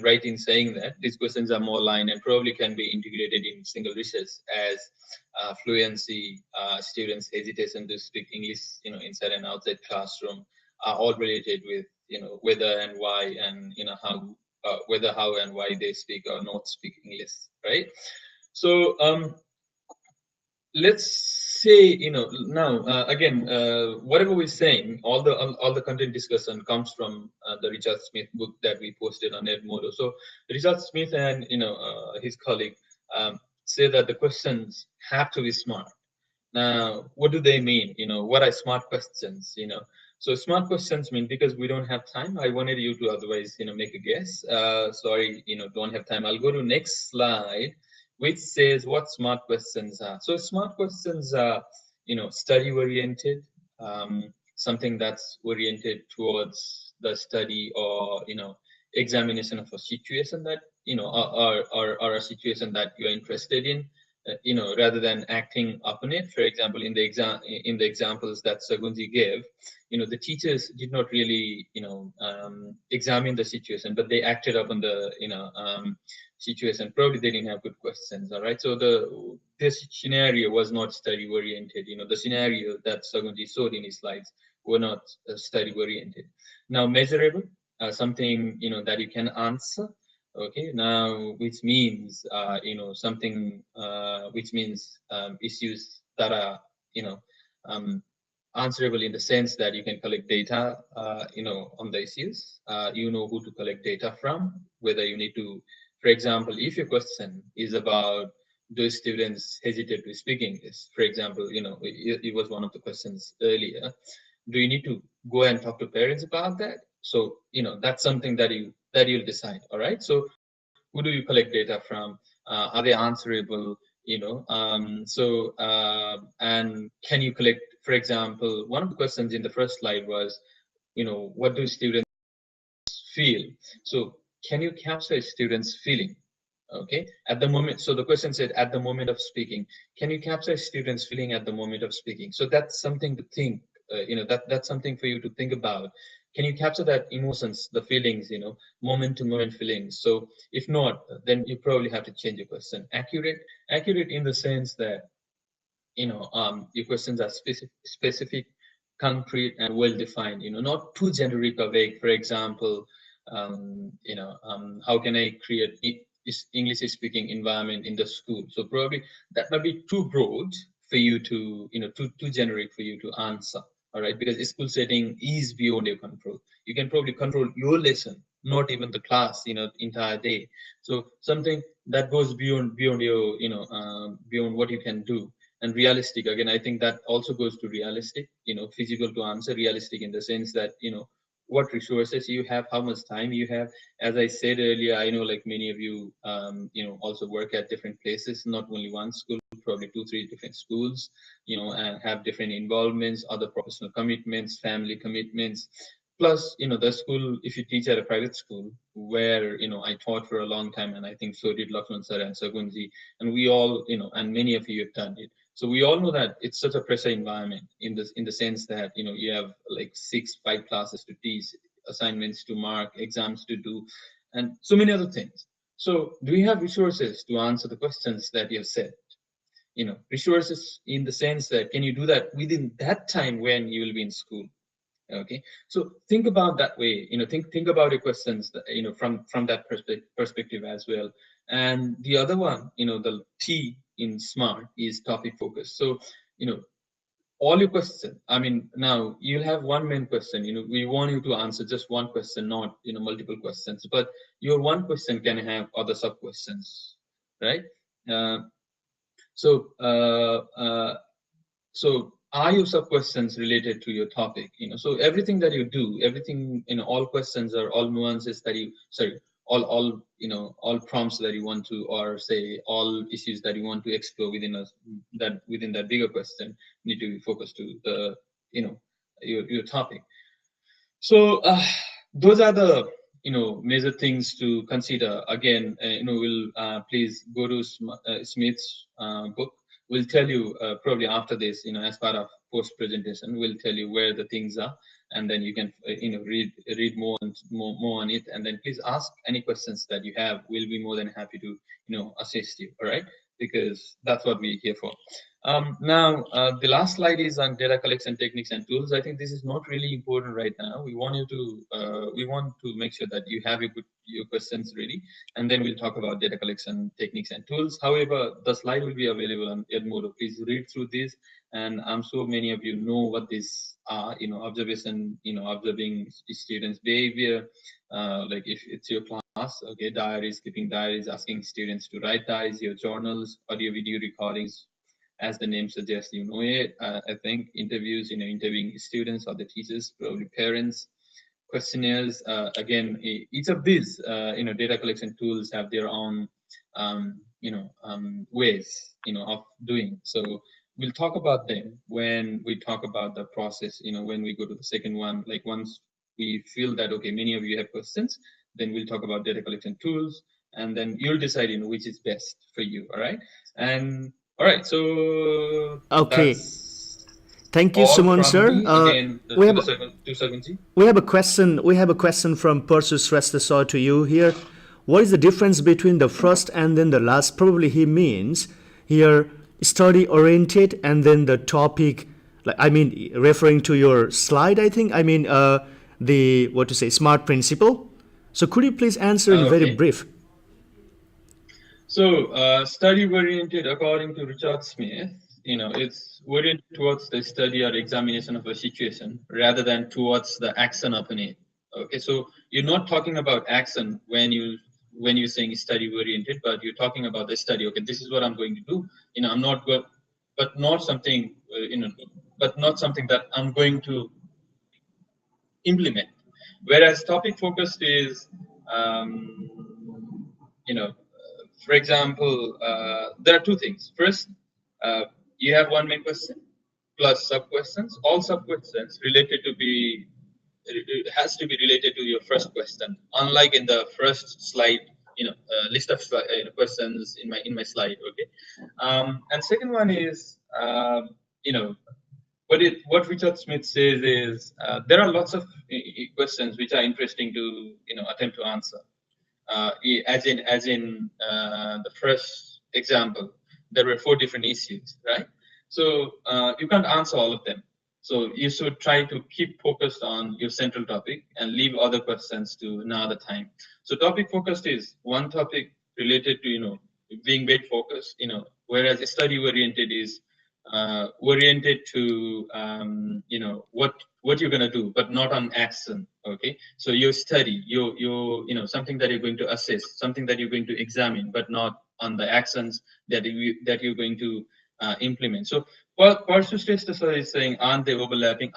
right in saying that these questions are more aligned and probably can be integrated in single research, as fluency, students' hesitation to speak English, inside and outside classroom, are all related with whether and why, and how, whether, how, and why they speak or not speak English, right? So let's say, now, again, whatever we're saying, all the content discussion comes from the Richard Smith book that we posted on Edmodo. So Richard Smith and his colleague say that the questions have to be smart. Now, what do they mean? What are smart questions? So smart questions mean, because we don't have time, I wanted you to otherwise, make a guess. Sorry, don't have time. I'll go to next slide, which says what smart questions are. So smart questions are, study oriented, something that's oriented towards the study, or, examination of a situation that, or a situation that you're interested in, rather than acting upon it. For example, in the examples that Sagunji gave, the teachers did not really, examine the situation, but they acted upon the, situation. Probably they didn't have good questions. All right. So this scenario was not study oriented. The scenario that Sagunji showed in his slides were not study oriented. Now, measurable, something that you can answer. Okay, now, which means something, which means issues that are you know um, answerable, in the sense that you can collect data on the issues. You know who to collect data from, whether you need to, for example, if your question is about, do students hesitate to speak English, for example, it was one of the questions earlier. Do you need to go and talk to parents about that? So that's something that you'll decide. All right. So who do you collect data from? Are they answerable? And can you collect, for example, one of the questions in the first slide was, what do students feel? So can you capture students' feeling? Okay, at the moment. So the question said, at the moment of speaking, can you capture students' feeling at the moment of speaking? So that's something to think. That's something for you to think about. Can you capture that emotions, the feelings, moment to moment feelings? So if not, then you probably have to change your question. Accurate in the sense that your questions are specific, concrete, and well defined. Not too generic or vague. For example, how can I create English speaking environment in the school? So probably that might be too broad for you to, too generic for you to answer. All right, because a school setting is beyond your control. You can probably control your lesson, not even the class, entire day. So something that goes beyond your, beyond what you can do. And realistic, again, I think that also goes to realistic, physical to answer, realistic in the sense that, what resources you have, how much time you have. As I said earlier, I know like many of you, also work at different places, not only one school, probably 2-3 different schools, and have different involvements, other professional commitments, family commitments. Plus, the school, if you teach at a private school where, I taught for a long time, and I think so did Lakshman sir and Sagunji, and we all, and many of you have done it. So we all know that it's such a pressure environment in the sense that, you have like 5 classes to teach, assignments to mark, exams to do, and so many other things. So do we have resources to answer the questions that you have said? Resources in the sense that, can you do that within that time when you will be in school? Okay, so think about that way. Think about your questions, from that perspective as well. And the other one, the T in SMART is topic focus. So, all your questions, I mean, now you'll have one main question. We want you to answer just one question, not multiple questions. But your one question can have other sub questions, right? uh, so uh, uh, so are your sub questions related to your topic? So everything that you do, everything, all questions are all nuances that you, sorry, all all prompts that you want to, or say all issues that you want to explore within that bigger question need to be focused to the, your topic. So those are the, major things to consider. Again, we'll please go to Smith's book. We'll tell you probably after this, as part of post presentation, we'll tell you where the things are, and then you can read more on it, and then please ask any questions that you have. We'll be more than happy to assist you. All right, because that's what we're here for. Now, the last slide is on data collection techniques and tools. I think this is not really important right now. We want to make sure that you have your questions ready, and then we'll talk about data collection techniques and tools. However, the slide will be available on Edmodo. Please read through this, and I'm sure many of you know what these are. Observation, observing students' behavior, like if it's your class, okay, diaries, keeping diaries, asking students to write diaries, your journals, audio, video recordings. As the name suggests, it. I think interviews, interviewing students or the teachers, probably parents, questionnaires. Again, each of these, data collection tools have their own, ways, of doing. So we'll talk about them when we talk about the process. When we go to the second one, like once we feel that okay, many of you have questions, then we'll talk about data collection tools, and then you'll decide, which is best for you. All right, and all right, so Okay. that's Thank you, all Suman from sir. me. Again, We to have the second, to Sagunji. we have a question. We have a question from Persu Shrestha sir to you here. What is the difference between the first and then the last? Probably he means here study oriented and then the topic. Like I mean, referring to your slide, I think. I mean, the what to say, SMART principle. So could you please answer in very Okay. brief? So, study oriented, according to Richard Smith, it's oriented towards the study or examination of a situation rather than towards the action upon it. Okay, so you're not talking about action when you're saying study oriented, but you're talking about the study. Okay, this is what I'm going to do. I'm not good, but not something, but not something that I'm going to implement. Whereas topic focused is, for example, there are two things. First, you have one main question plus sub questions. All sub questions related to be, it has to be related to your first question. Unlike in the first slide, list of questions in my slide. Okay, and second one is, what Richard Smith says is there are lots of questions which are interesting to attempt to answer. As in the first example, there were 4 different issues, right? So you can't answer all of them. So you should try to keep focused on your central topic and leave other questions to another time. So topic focused is one topic related to, being very focused, whereas study oriented is oriented to, what you're going to do, but not on action. Okay. So you study, something that you're going to assess, something that you're going to examine, but not on the actions that you're going to implement. So persistence is saying, aren't they overlapping?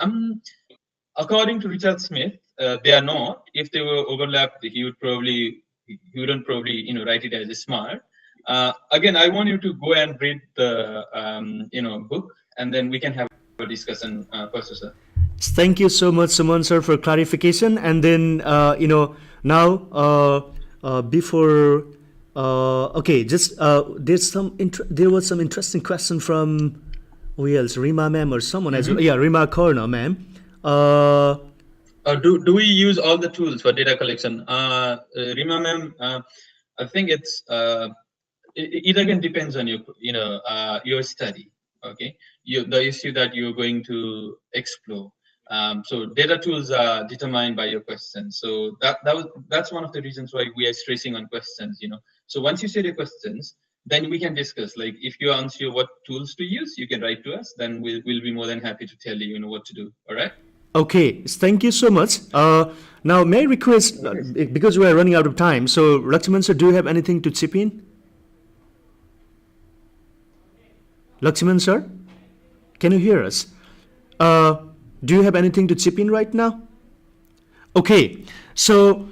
According to Richard Smith, they are not. If they were overlapped, he wouldn't probably write it as a smart. Again, I want you to go and read the book, and then we can have a discussion, Professor. Thank you so much, Suman sir, for clarification. And then now before okay, just there was some interesting question from who else, Rima ma'am or someone as well. Yeah, Rima Korna ma'am. Do we use all the tools for data collection? Rima ma'am, I think it again depends on your study. Okay, the issue that you're going to explore. So data tools are determined by your questions. So that's one of the reasons why we are stressing on questions. So once you set your questions, then we can discuss. Like if you're unsure what tools to use, you can write to us. Then we'll be more than happy to tell you, what to do. All right. Okay, thank you so much. Now, may I request, because we are running out of time, so Lakshman sir, do you have anything to chip in? Lakshman sir, can you hear us? Do you have anything to chip in right now? Okay, so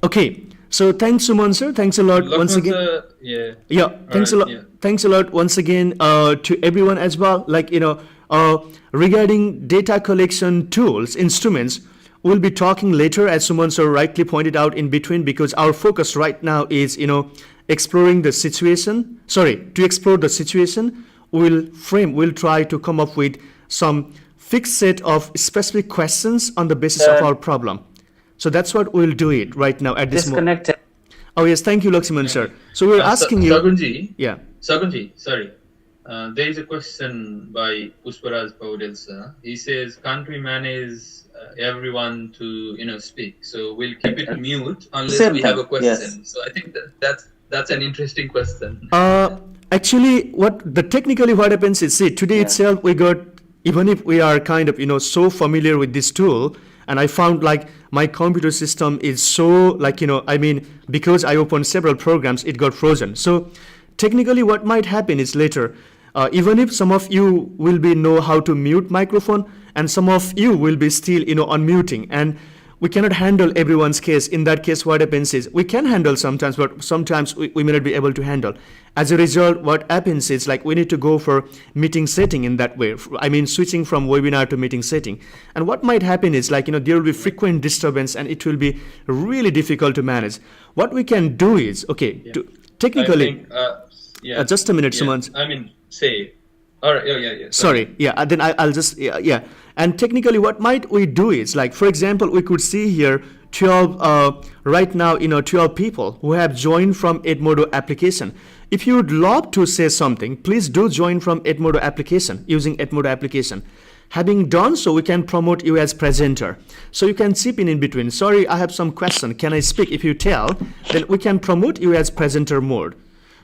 thanks, Suman sir. Thanks a lot once again. Yeah. Thanks a lot. Yeah. Thanks a lot once again to everyone as well. Like regarding data collection tools, instruments, we'll be talking later, as Suman sir rightly pointed out in between, because our focus right now is exploring the situation. To explore the situation, we'll try to come up with some fixed set of specific questions on the basis of our problem. So that's what we'll do it right now at this moment. Disconnected. Oh yes, thank you, Lakshman sir. So we're asking you. Sagunji. Yeah. Sagunji, sorry. There is a question by Pushparaj Paudel sir. He says, can't we manage everyone to speak? So we'll keep it mute unless we have a question. Yes. So I think that's an interesting question. Actually, technically what happens is, see, today itself we got, even if we are kind of so familiar with this tool, and I found like my computer system is so because I opened several programs, it got frozen. So technically what might happen is later, even if some of you will know how to mute microphone, and some of you will be still unmuting, and we cannot handle everyone's case. In that case, what happens is we can handle sometimes, but sometimes we may not be able to handle. As a result, what happens is we need to go for meeting setting in that way. Switching from webinar to meeting setting. And what might happen is there will be frequent disturbance, and it will be really difficult to manage. What we can do is, technically, just a minute, Suman. Say. All right. Yeah. Sorry. Yeah. Then I'll just And technically, what might we do is, for example, we could see here 12 right now. 12 people who have joined from Edmodo application. If you would love to say something, please do join from Edmodo application using Edmodo application. Having done so, we can promote you as presenter. So you can chip in between. Sorry, I have some question. Can I speak? If you tell, then we can promote you as presenter mode.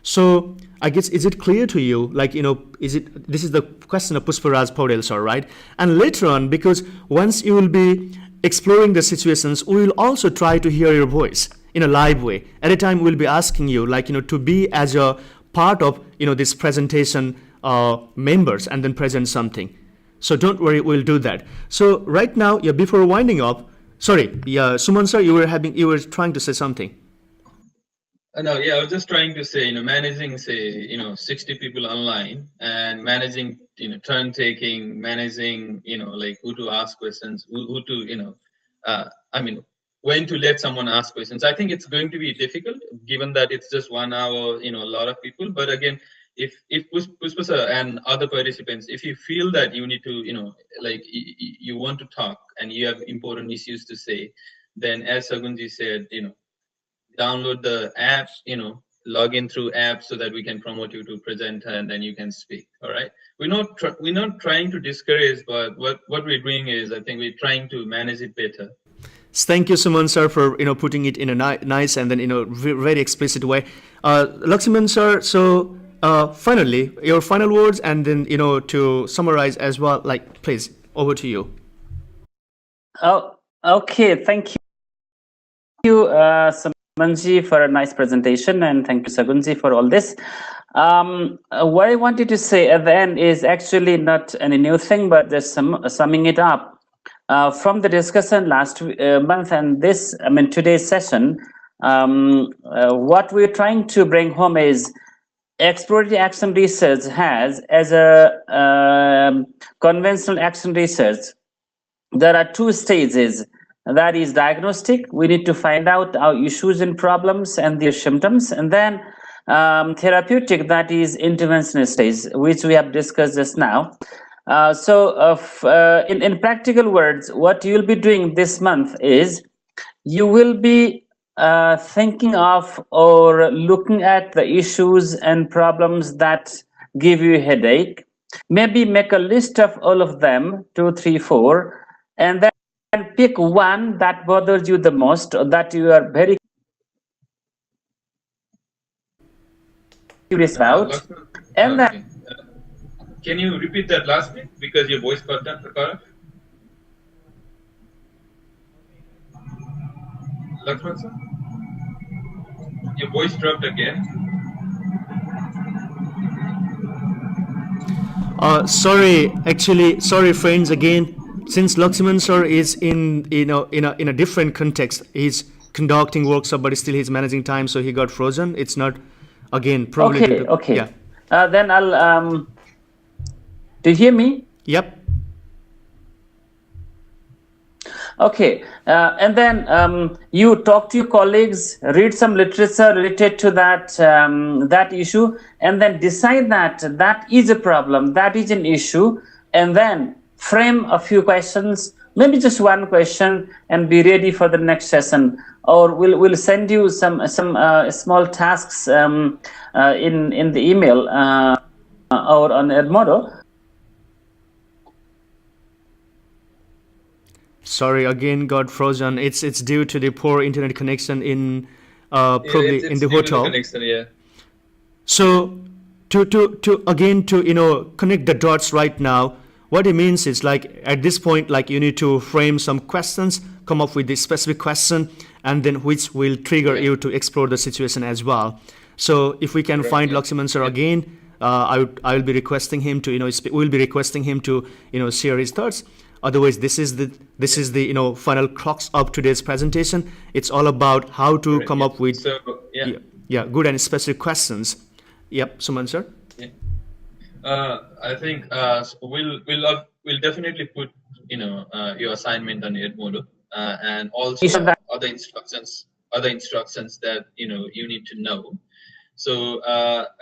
So I guess, is it clear to you? This is the question of Pushparaj Paudel sir, right? And later on, because once you will be exploring the situations, we will also try to hear your voice in a live way. At a time, we'll be asking you, to be as a part of, this presentation members, and then present something. So don't worry, we'll do that. So right now, before winding up, Suman sir, you were trying to say something. No, I was just trying to say, managing, say, 60 people online, and managing, turn taking, managing, who to ask questions, who to, when to let someone ask questions. I think it's going to be difficult, given that it's just 1 hour, a lot of people. But again, if Pushpa and other participants, if you feel that you need to, you want to talk and you have important issues to say, then as Sagunji said, download the app, log in through apps so that we can promote you to presenter and then you can speak. All right. We're not trying to discourage, but what we're doing is, I think we're trying to manage it better. Thank you, Suman sir, for putting it in a nice and then very explicit way. Lakshman sir, so finally your final words, and then to summarize as well. Like, please, over to you. Oh, okay. Thank you, Sumanji, for a nice presentation, and thank you, Sagunji, for all this. What I wanted to say at the end is actually not any new thing, but just summing it up. From the discussion last month and today's session, what we're trying to bring home is exploratory action research has, as a conventional action research, there are two stages. That is diagnostic. We need to find out our issues and problems and their symptoms, and then therapeutic, that is intervention stage, which we have discussed just now. In practical words, what you'll be doing this month is you will be thinking of or looking at the issues and problems that give you a headache. Maybe make a list of all of them, 2, 3, 4, and then pick one that bothers you the most, or that you are very curious about, and then. Can you repeat that last bit, because your voice got off? Lakshman sir, your voice dropped again. Sorry friends, again, since Lakshman sir is in a different context. He's conducting workshop, but still he's managing time, so he got frozen. It's not, again, probably okay. Yeah. Then I'll do you hear me? Yep. Okay, and then you talk to your colleagues, read some literature related to that issue, and then decide that is a problem, that is an issue, and then frame a few questions, maybe just one question, and be ready for the next session. Or we'll send you some small tasks in the email or on Edmodo. Sorry, again got frozen. It's due to the poor internet connection in probably in the hotel. Connection, yeah. So to connect the dots right now, what it means is, like, at this point, like, you need to frame some questions, come up with this specific question, and then which will trigger you to explore the situation as well. So if we can find Lakshman sir again, I will be requesting him to we'll be requesting him to share his thoughts. Otherwise, this is the final crux of today's presentation. It's all about how to come up with good and specific questions. Yep, Suman sir. Yeah. I think we'll definitely put your assignment on Edmodo, and also other instructions that you need to know. So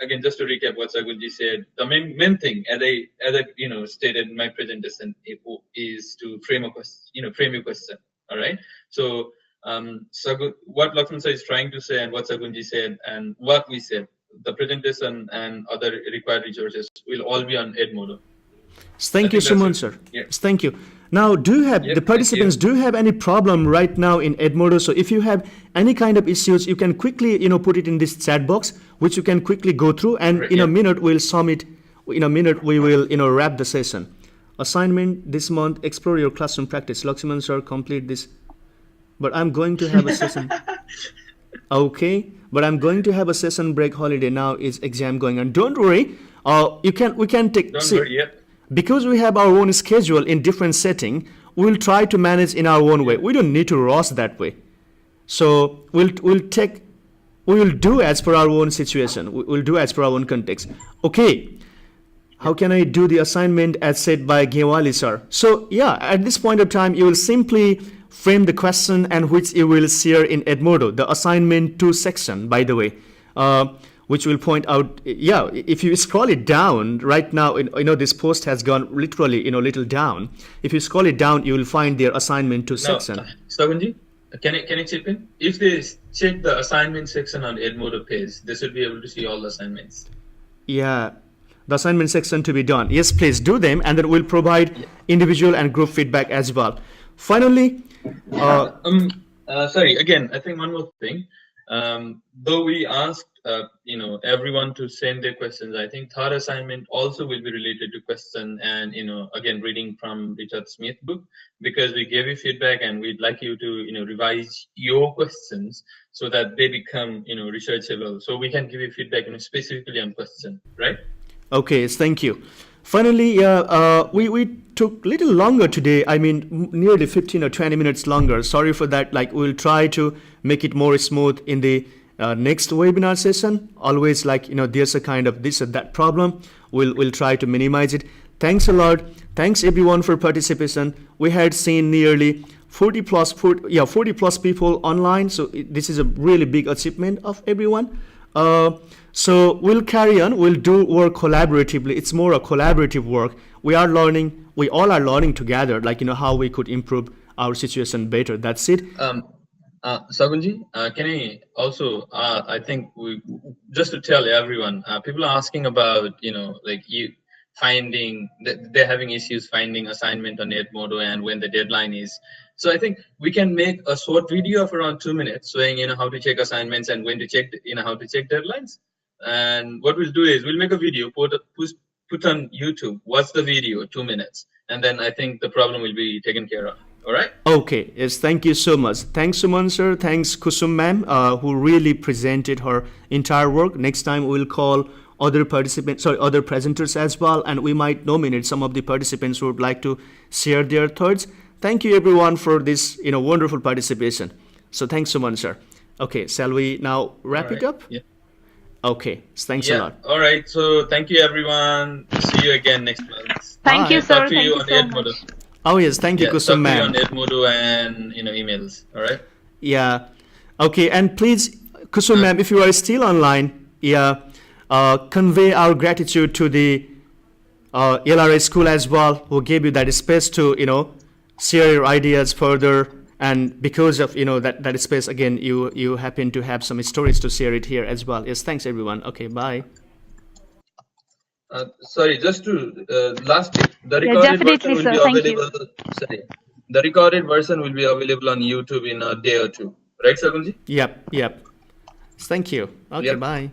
again, just to recap what Sagunji said, the main thing, as I stated in my presentation, is to frame a question. Frame your question. All right. So what Lakshman sir is trying to say, and what Sagunji said, and what we said, the presentation and other required resources will all be on Edmodo. Thank you, Suman sir. Yes. Thank you. Now, the participants do have any problem right now in Edmodo? So if you have any kind of issues, you can quickly put it in this chat box, which you can quickly go through, and in a minute we'll submit. In a minute we will wrap the session. Assignment this month: explore your classroom practice. Lakshman sir, complete this. But I'm going to have a session. Okay, but I'm going to have a session break holiday now. Is exam going on? Don't worry. We can take. Don't worry yet. Because we have our own schedule in different setting, we'll try to manage in our own way. We don't need to rush that way. So we will do as per our own situation. We'll do as per our own context. Okay. How can I do the assignment as said by Gewali sir? So yeah, at this point of time, you will simply frame the question and which you will share in Edmodo, the assignment 2 section, by the way. Which will point out, if you scroll it down right now, this post has gone literally, little down. If you scroll it down, you will find their assignment 2 section. Sagunji, Can I chip in? If they check the assignment section on Edmodo page, they should be able to see all the assignments. Yeah, the assignment section to be done. Yes, please do them, and then we'll provide individual and group feedback as well. Finally, sorry, again, I think one more thing. Though we asked, everyone to send their questions, I think third assignment also will be related to question and, again, reading from Richard Smith book, because we gave you feedback and we'd like you to, revise your questions so that they become, researchable. So we can give you feedback, specifically on question, right? okay, thank you. Finally, we took a little longer today. I mean, nearly 15 or 20 minutes longer. Sorry for that. Like, we'll try to make it more smooth in the next webinar session. Always, like, there's a kind of this or that problem. We'll try to minimize it. Thanks a lot. Thanks everyone for participation. We had seen nearly 40 plus people online. So this is a really big achievement of everyone. So we'll carry on. We'll do work collaboratively. It's more a collaborative work. We are learning. We all are learning together. Like, how we could improve our situation better. That's it. Sagunji, can I also? I think just to tell everyone, people are asking about finding they're having issues finding assignment on Edmodo and when the deadline is. So I think we can make a short video of around 2 minutes showing how to check assignments and when to check how to check deadlines. And what we'll do is we'll make a video, put on YouTube, watch the video, 2 minutes, and then I think the problem will be taken care of. All right? Okay, yes, thank you so much. Thanks, Suman sir. Thanks, Kusum ma'am, who really presented her entire work. Next time we'll call other presenters as well, and we might nominate some of the participants who would like to share their thoughts. Thank you everyone for this wonderful participation. So thanks, Suman sir. Okay, shall we now wrap it up? Yeah. Okay, thanks a lot. All right, so thank you everyone. See you again next month. Thank you, sir. Talk to you on Edmodo. Oh yes, thank you, Kusum ma'am. Talk to you on Edmodo and emails. All right. Yeah. Okay, and please, Kusum ma'am, if you are still online, convey our gratitude to the LRA school as well, who gave you that space to share your ideas further. And because of that space, again, you happen to have some stories to share it here as well. Yes, thanks everyone. Okay, bye. Sorry, just to last, the recorded version will be available. Sorry, the recorded version will be available on YouTube in a day or two, right, Sagunji? Yep. Thank you. Okay, bye.